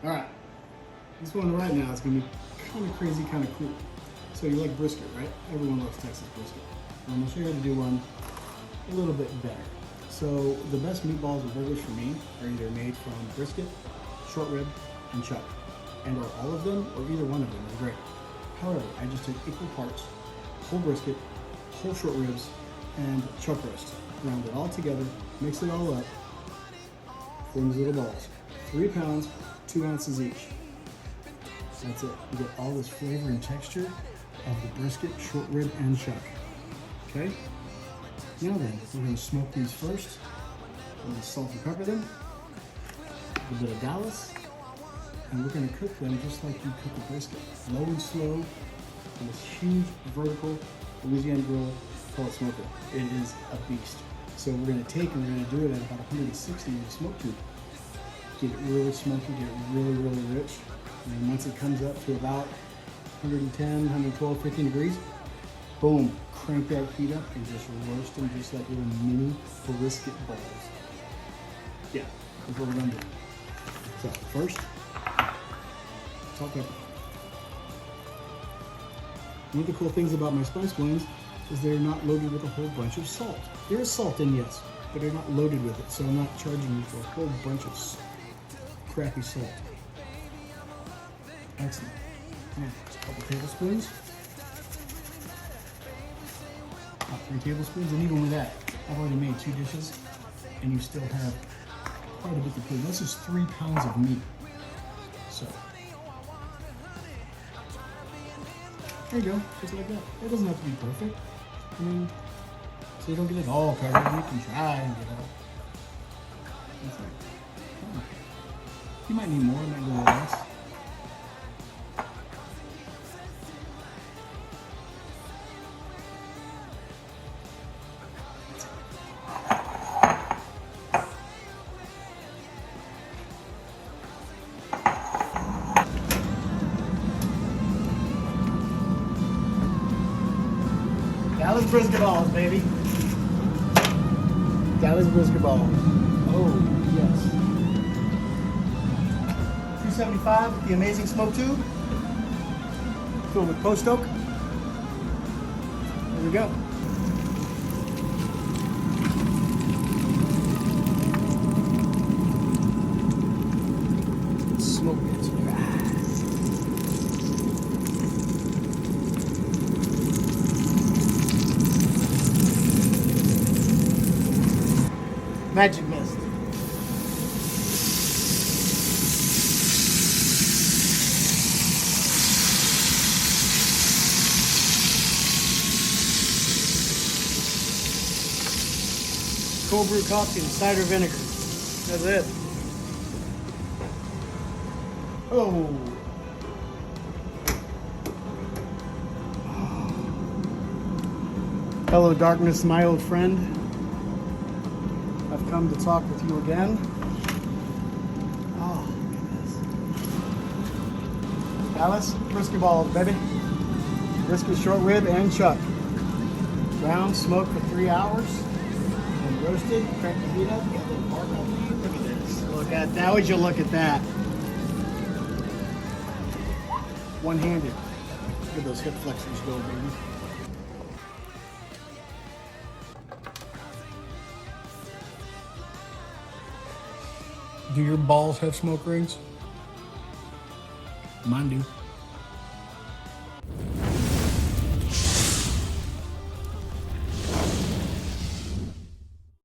All right, this one right now is gonna be kind of crazy, kind of cool. So you like brisket, right? Everyone loves Texas brisket. I'm gonna show you how to do one a little bit better. So the best meatballs and burgers for me are either made from brisket, short rib, and chuck, and or all of them, or either one of them is great. However, I just take equal parts, whole brisket, whole short ribs, and chuck roast. Round it all together, mix it all up, form these little balls. 3 pounds, 2 ounces each. That's it. You get all this flavor and texture of the brisket, short rib, and chuck. Okay? Now then, we're going to smoke these first. We're going to salt and pepper them. A bit of Dallas. And we're going to cook them just like you cook a brisket. Low and slow on this huge vertical Louisiana grill pellet smoker. It is a beast. So we're going to take and we're going to do it at about 160 in the smoke tube. Get it really smoky, get it really, really rich. And then once it comes up to about 110, 112, 15 degrees, boom, crank that heat up and just roast them just like little mini brisket balls. Yeah, that's what we're gonna do. So first, salt, pepper. One of the cool things about my spice blends is they're not loaded with a whole bunch of salt. There is salt in, yes, but they're not loaded with it, so I'm not charging you for a whole bunch of crappy salt. Excellent. Now, a couple tablespoons. About 3 tablespoons, and even with that, I've already made 2 dishes, and you still have quite a bit to put. This is 3 pounds of meat. So, there you go, just like that. It doesn't have to be perfect. I mean, so you don't get it all covered. You can try and get it all. That's right. You might need more, you might need a little less. Dallas Brisket Balls, baby. Dallas Brisket Balls. Oh, yes. 275 with the amazing smoke tube. Filled with post oak. There we go. Smoke it. Magic mist. Cold brew coffee and cider vinegar. That's it. Oh. Hello, darkness, my old friend. I've come to talk with you again. Oh, goodness. Dallas Brisket Balls, baby. Brisket, short rib, and chuck. Brown, smoked for 3 hours. And roasted, crank the heat up, get a little bark on the heat. Look at this. Look at that. Would you look at that? One-handed. Look at those hip flexors go, baby. Do your balls have smoke rings? Mine do.